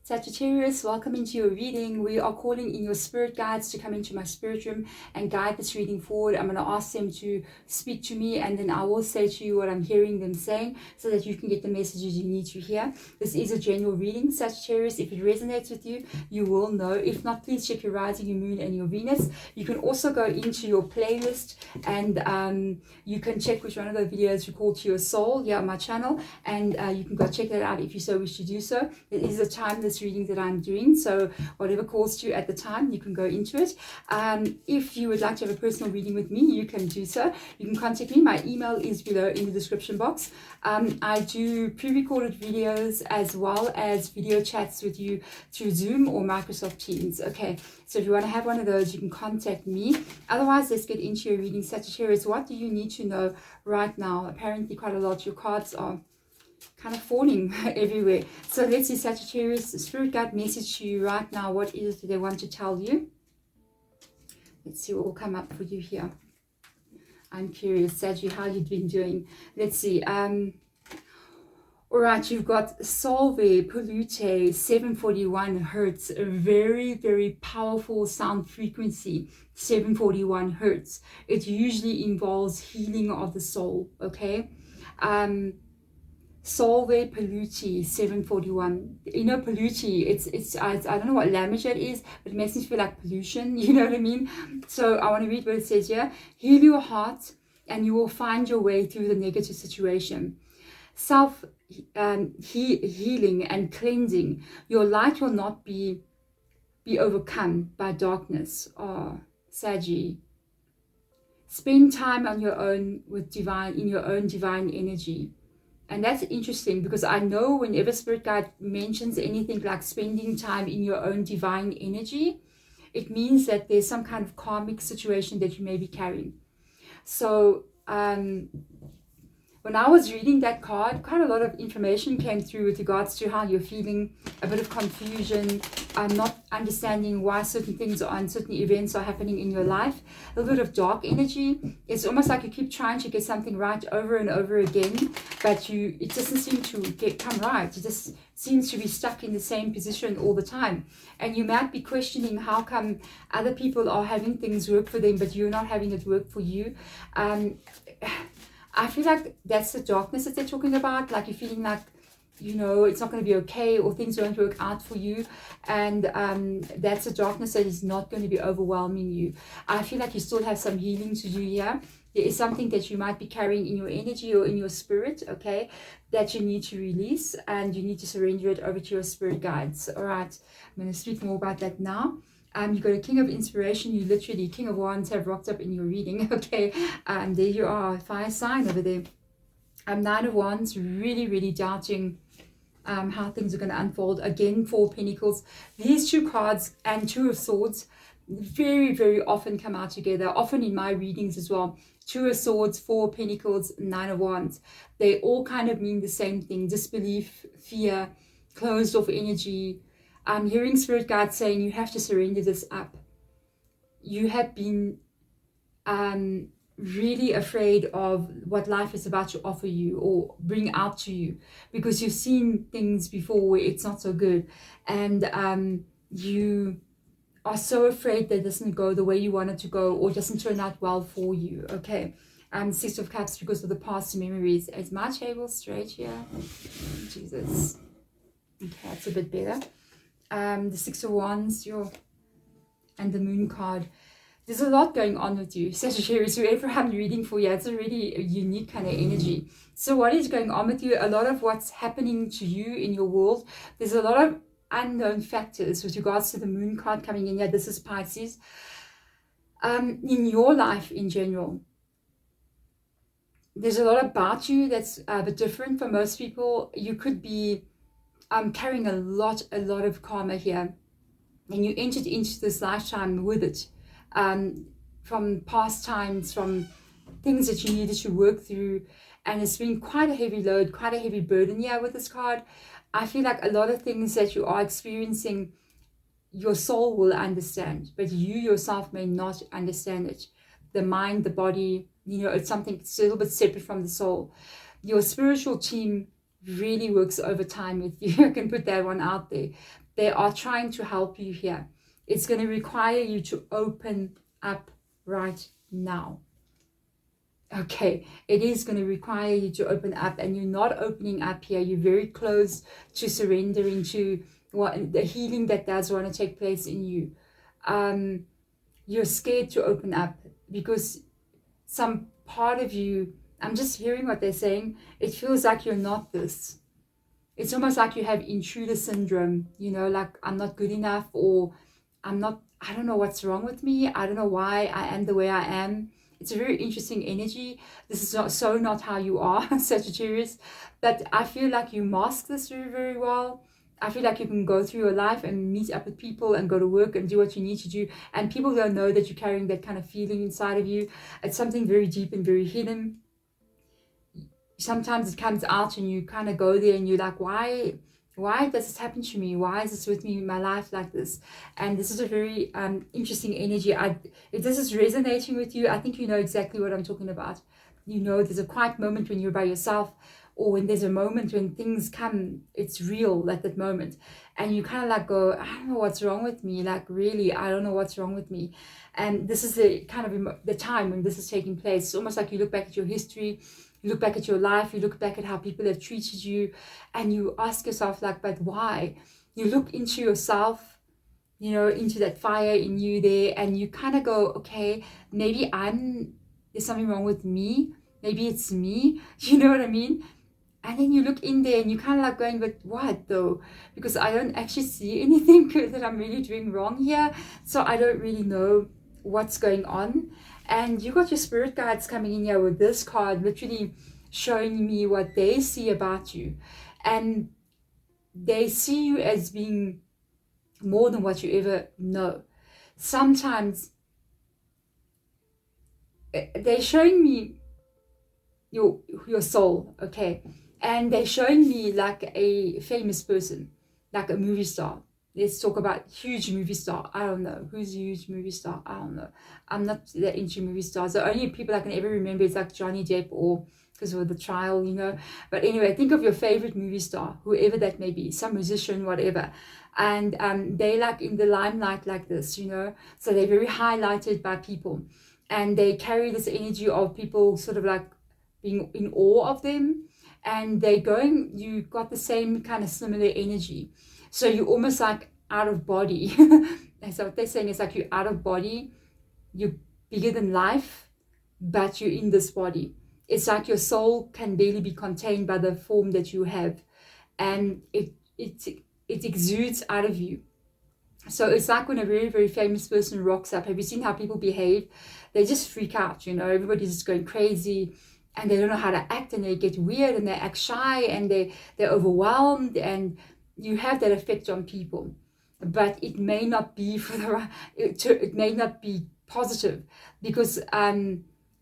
Sagittarius, welcome into your reading. We are calling in your spirit guides to come into my spirit room and guide this reading forward. I'm going to ask them to speak to me, and then I will say to you what I'm hearing them saying so that you can get the messages you need to hear. This is a general reading, Sagittarius. If it resonates with you, you will know. If not, please check your rising, your moon, and your Venus. You can also go into your playlist and you can check which one of the videos you call to your soul here on my channel, and you can go check that out if you so wish to do so. It is a timeless reading that I'm doing, so whatever calls to you at the time, you can go into it. If you would like to have a personal reading with me, you can do so. You can contact me. My email is below in the description box. I do pre-recorded videos as well as video chats with you through Zoom or Microsoft Teams. Okay, so if you want to have one of those, you can contact me. Otherwise, let's get into your reading, Sagittarius. What do you need to know right now? Apparently quite a lot. Your cards are kind of falling everywhere. So let's see, Sagittarius, the spirit guide message to you right now. What is it they want to tell you? Let's see what will come up for you here. I'm curious, Saggy, how you've been doing. Let's see. All right, you've got Solve, Pollute, 741 hertz, a very, very powerful sound frequency, 741 hertz. It usually involves healing of the soul, okay? Solve, Pollute, 741. You know, pollute, I don't know what language that is, but it makes me feel like pollution, you know what I mean? So I want to read what it says here. Heal your heart and you will find your way through the negative situation. Healing and cleansing. Your light will not be overcome by darkness. Oh, Saggy. Spend time on your own with in your own divine energy. And that's interesting because I know whenever Spirit Guide mentions anything like spending time in your own divine energy, it means that there's some kind of karmic situation that you may be carrying. So when I was reading that card, quite a lot of information came through with regards to how you're feeling, a bit of confusion, not understanding why certain things and certain events are happening in your life, a little bit of dark energy. It's almost like you keep trying to get something right over and over again, but it doesn't seem to come right. It just seems to be stuck in the same position all the time. And you might be questioning how come other people are having things work for them, but you're not having it work for you. I feel like that's the darkness that they're talking about, like you're feeling like, you know, it's not going to be okay or things don't work out for you. And that's the darkness that is not going to be overwhelming you. I feel like you still have some healing to do here. There is something that you might be carrying in your energy or in your spirit, okay, that you need to release and you need to surrender it over to your spirit guides. All right, I'm going to speak more about that now. You got a King of Inspiration. You literally, King of Wands have rocked up in your reading. Okay, there you are, fire sign over there. Nine of Wands, really, really doubting how things are going to unfold. Again, Four of Pentacles. These two cards and Two of Swords very, very often come out together, often in my readings as well. Two of Swords, Four of Pentacles, Nine of Wands. They all kind of mean the same thing. Disbelief, fear, closed off energy. I'm hearing Spirit Guide saying you have to surrender this up. You have been really afraid of what life is about to offer you or bring out to you because you've seen things before where it's not so good. And you are so afraid that it doesn't go the way you want it to go or doesn't turn out well for you. Okay. Six of Cups because of the past memories. Is my table straight here? Jesus. Okay, that's a bit better. The Six of Wands, and the Moon card. There's a lot going on with you, Sagittarius. Whoever I'm reading for you, it's a really unique kind of energy. So what is going on with you? A lot of what's happening to you in your world, there's a lot of unknown factors with regards to the Moon card coming in here. This is Pisces. In your life in general, there's a lot about you that's a bit different from most people. You could be carrying a lot of karma here, and you entered into this lifetime with it, from past times, from things that you needed to work through, and it's been quite a heavy load, quite a heavy burden here with this card. I feel like a lot of things that you are experiencing, your soul will understand, but you yourself may not understand it. The mind, the body, you know, it's something, it's a little bit separate from the soul. Your spiritual team really works overtime with you. I can put that one out there. They are trying to help you here. It's going to require you to open up right now. Okay, it is going to require you to open up, and you're not opening up here. You're very close to surrendering to what the healing that does want to take place in you. You're scared to open up because some part of you, I'm just hearing what they're saying, it feels like you're not this. It's almost like you have intruder syndrome, you know, like I'm not good enough, or I don't know what's wrong with me. I don't know why I am the way I am. It's a very interesting energy. This is not how you are, Sagittarius. But I feel like you mask this very, very well. I feel like you can go through your life and meet up with people and go to work and do what you need to do. And people don't know that you're carrying that kind of feeling inside of you. It's something very deep and very hidden. Sometimes it comes out and you kind of go there and you're like, why does this happen to me? Why is this with me in my life like this? And this is a very interesting energy. If this is resonating with you, I think you know exactly what I'm talking about. You know, there's a quiet moment when you're by yourself, or when there's a moment when things come, it's real at that moment. And you kind of like go, I don't know what's wrong with me. Like, really, I don't know what's wrong with me. And this is the kind of the time when this is taking place. It's almost like you look back at your history, you look back at your life, you look back at how people have treated you, and you ask yourself, like, but why? You look into yourself, you know, into that fire in you there, and you kind of go, okay, maybe there's something wrong with me. Maybe it's me. You know what I mean? And then you look in there and you kind of like going, but what though? Because I don't actually see anything that I'm really doing wrong here. So I don't really know what's going on. And you got your spirit guides coming in here with this card, literally showing me what they see about you. And they see you as being more than what you ever know. Sometimes they're showing me your soul, okay? And they're showing me like a famous person, like a movie star. Let's talk about huge movie star. I don't know. Who's a huge movie star? I don't know. I'm not that into movie stars. The only people I can ever remember is like Johnny Depp, or because of the trial, you know. But anyway, think of your favorite movie star, whoever that may be, some musician, whatever. And they like in the limelight like this, you know. So they're very highlighted by people. And they carry this energy of people sort of like being in awe of them. And you got the same kind of similar energy. So you're almost like out of body. That's what they're saying. It's like you're out of body. You're bigger than life, but you're in this body. It's like your soul can barely be contained by the form that you have. And it exudes out of you. So it's like when a very, very famous person rocks up. Have you seen how people behave? They just freak out, you know. Everybody's just going crazy. And they don't know how to act, and they get weird, and they act shy, and they're overwhelmed, and you have that effect on people. But it may not be it may not be positive, because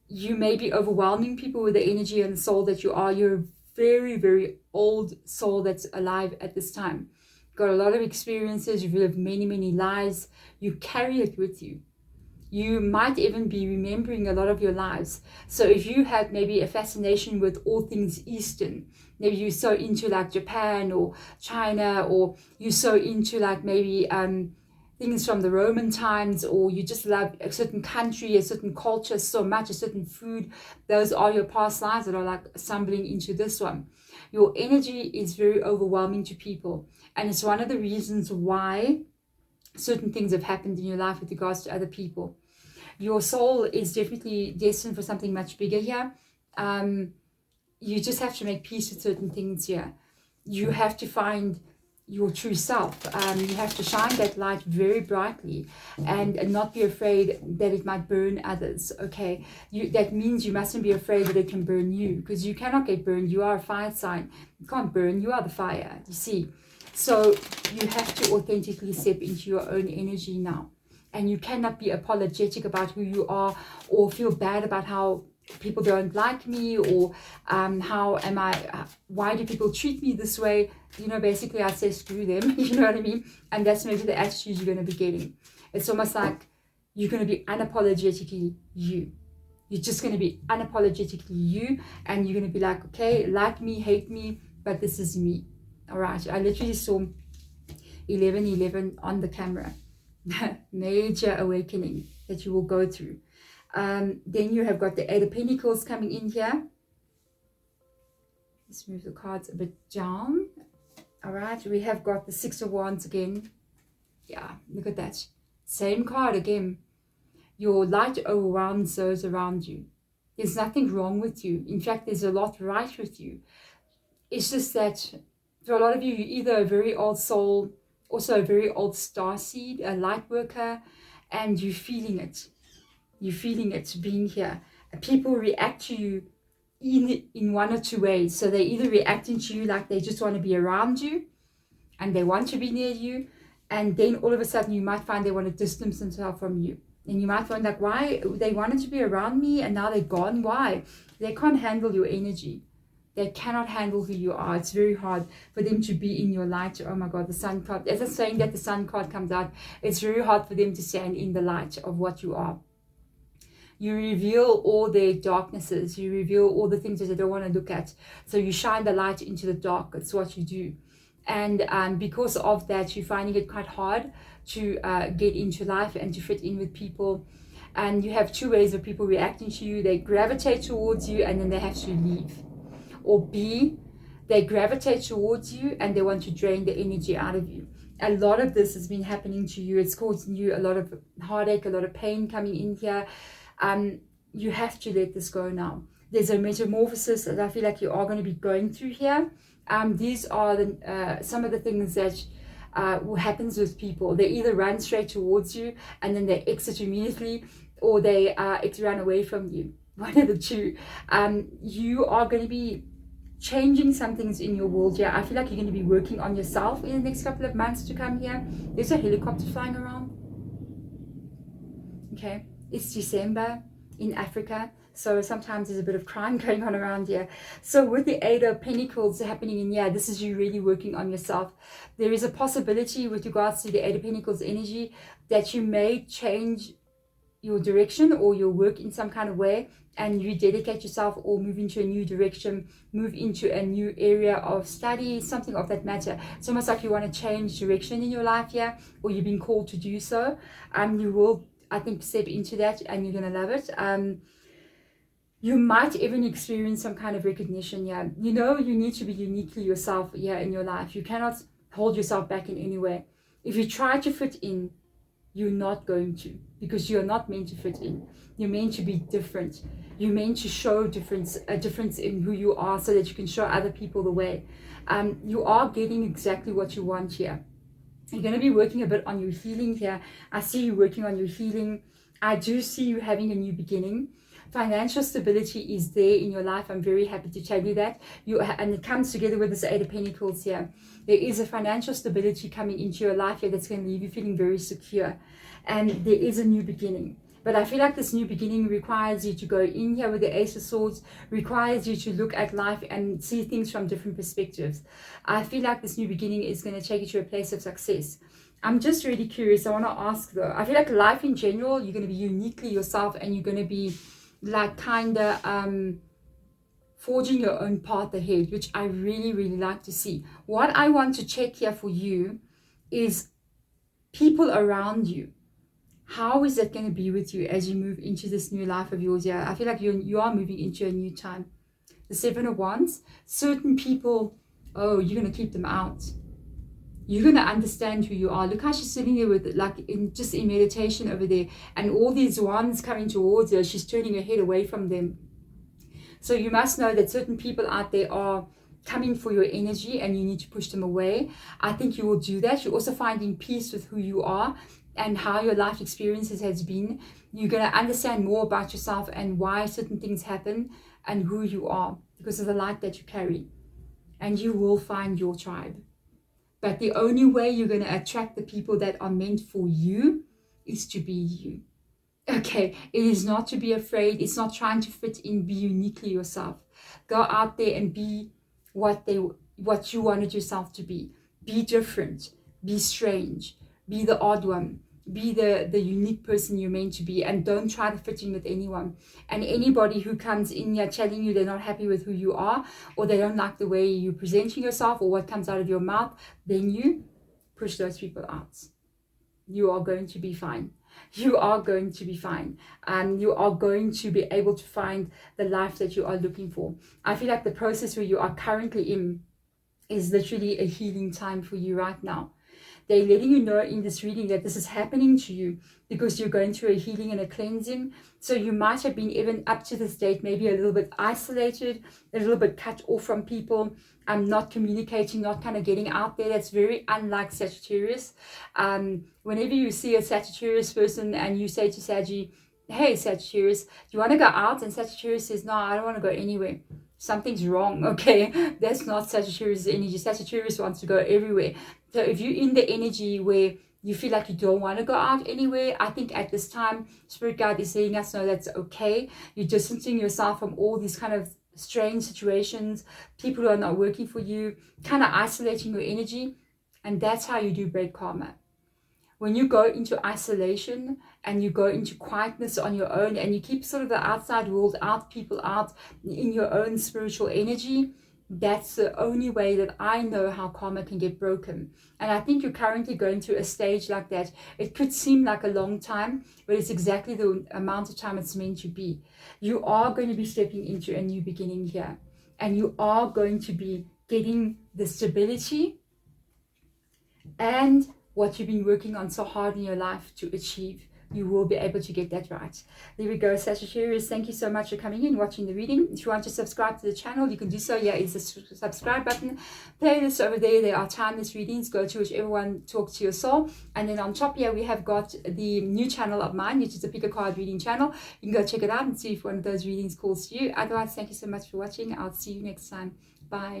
you may be overwhelming people with the energy and soul that you are. You're a very, very old soul that's alive at this time. You've got a lot of experiences. You've lived many, many lives. You carry it with you. You might even be remembering a lot of your lives. So if you have maybe a fascination with all things Eastern, maybe you're so into like Japan or China, or you're so into like maybe things from the Roman times, or you just love a certain country, a certain culture so much, a certain food, those are your past lives that are like assembling into this one. Your energy is very overwhelming to people. And it's one of the reasons why certain things have happened in your life with regards to other people. Your soul is definitely destined for something much bigger here. You just have to make peace with certain things here. You have to find your true self. You have to shine that light very brightly, and not be afraid that it might burn others, okay? That means you mustn't be afraid that it can burn you, because you cannot get burned. You are a fire sign. You can't burn. You are the fire, you see. So you have to authentically step into your own energy now. And you cannot be apologetic about who you are, or feel bad about how people don't like me, or why do people treat me this way? You know, basically I say screw them, you know what I mean? And that's maybe the attitude you're going to be getting. It's almost like you're going to be unapologetically you. You're just going to be unapologetically you, and you're going to be like, okay, like me, hate me, but this is me. All right, I literally saw 1111 on the camera. Major awakening that you will go through. Then you have got the 8 of Pentacles coming in here. Let's move the cards a bit down. All right, we have got the 6 of Wands again. Yeah, look at that. Same card again. Your light overwhelms those around you. There's nothing wrong with you. In fact, there's a lot right with you. It's just that for a lot of you, you're either a very old soul, also a very old starseed, a light worker, and you're feeling it. You're feeling it being here. People react to you in one or two ways. So they're either reacting to you like they just want to be around you and they want to be near you, and then all of a sudden you might find they want to distance themselves from you. And you might find like, why? They wanted to be around me and now they're gone. Why? They can't handle your energy. They cannot handle who you are. It's very hard for them to be in your light. Oh my God, the sun card. As I'm saying that the sun card comes out, it's very hard for them to stand in the light of what you are. You reveal all their darknesses. You reveal all the things that they don't want to look at. So you shine the light into the dark. It's what you do. And because of that, you're finding it quite hard to get into life and to fit in with people. And you have two ways of people reacting to you. They gravitate towards you and then they have to leave. Or B, they gravitate towards you and they want to drain the energy out of you. A lot of this has been happening to you. It's causing you a lot of heartache, a lot of pain coming in here. You have to let this go now. There's a metamorphosis that I feel like you are going to be going through here. These are some of the things that happens with people. They either run straight towards you and then they exit immediately, or they run away from you. One of the two. You are going to be changing some things in your world here. I feel like you're going to be working on yourself in the next couple of months to come here. There's a helicopter flying around. Okay. It's December in Africa, so sometimes there's a bit of crime going on around here. So with the 8 of Pentacles happening in here, this is you really working on yourself. There is a possibility with regards to the 8 of Pentacles energy that you may change your direction or your work in some kind of way, and you dedicate yourself or move into a new direction, move into a new area of study, something of that matter. It's almost like you want to change direction in your life here, or you've been called to do so. You will, I think, step into that and you're going to love it. You might even experience some kind of recognition here. You know, you need to be uniquely yourself here in your life. You cannot hold yourself back in any way. If you try to fit in, you're not going to, because you're not meant to fit in. You're meant to be different. You're meant to show a difference in who you are so that you can show other people the way. You are getting exactly what you want here. You're going to be working a bit on your healing here. I see you working on your healing. I do see you having a new beginning. Financial stability is there in your life. I'm very happy to tell you that. And it comes together with this 8 of Pentacles here. There is a financial stability coming into your life here that's going to leave you feeling very secure. And there is a new beginning. But I feel like this new beginning requires you to go in here with the Ace of Swords, requires you to look at life and see things from different perspectives. I feel like this new beginning is going to take you to a place of success. I'm just really curious. I want to ask though, I feel like life in general, you're going to be uniquely yourself and you're going to be like kind of forging your own path ahead, which I really, really like to see. What I want to check here for you is people around you. How is that going to be with you as you move into this new life of yours? Yeah, I feel like you are moving into a new time. The 7 of Wands, certain people, oh, you're going to keep them out. You're going to understand who you are. Look how she's sitting there with just in meditation over there, and all these wands coming towards her. She's turning her head away from them. So you must know that certain people out there are coming for your energy and you need to push them away. I think you will do that. You're also finding peace with who you are and how your life experiences has been. You're going to understand more about yourself and why certain things happen and who you are because of the light that you carry. And you will find your tribe. But the only way you're going to attract the people that are meant for you is to be you. Okay, it is not to be afraid. It's not trying to fit in. Be uniquely yourself. Go out there and be what you wanted yourself to be. Be different. Be strange. Be the odd one. Be the unique person you're meant to be, and don't try to fit in with anyone. And anybody who comes in here telling you they're not happy with who you are, or they don't like the way you're presenting yourself or what comes out of your mouth, then you push those people out. You are going to be fine. You are going to be fine. You are going to be able to find the life that you are looking for. I feel like the process where you are currently in is literally a healing time for you right now. They're letting you know in this reading that this is happening to you because you're going through a healing and a cleansing. So you might have been, even up to this date, maybe a little bit isolated, a little bit cut off from people, not communicating, not kind of getting out there. That's very unlike Sagittarius. Whenever you see a Sagittarius person and you say to Saggy, hey Sagittarius, do you want to go out? And Sagittarius says, no, I don't want to go anywhere. Something's wrong, okay? That's not Sagittarius energy. Sagittarius wants to go everywhere. So if you're in the energy where you feel like you don't want to go out anywhere, I think at this time, Spirit Guide is letting us know that's okay. You're distancing yourself from all these kind of strange situations, people who are not working for you, kind of isolating your energy. And that's how you do break karma. When you go into isolation and you go into quietness on your own and you keep sort of the outside world out, people out in your own spiritual energy, that's the only way that I know how karma can get broken. And I think you're currently going through a stage like that. It could seem like a long time, but it's exactly the amount of time it's meant to be. You are going to be stepping into a new beginning here. And you are going to be getting the stability and what you've been working on so hard in your life to achieve. You will be able to get that right. There we go, Sagittarius. Thank you so much for coming in, watching the reading. If you want to subscribe to the channel, you can do so. Here is the subscribe button. Playlist over there. There are timeless readings. Go to whichever one talks to your soul. And then on top here, we have got the new channel of mine, which is the Pick a Card reading channel. You can go check it out and see if one of those readings calls to you. Otherwise, thank you so much for watching. I'll see you next time. Bye.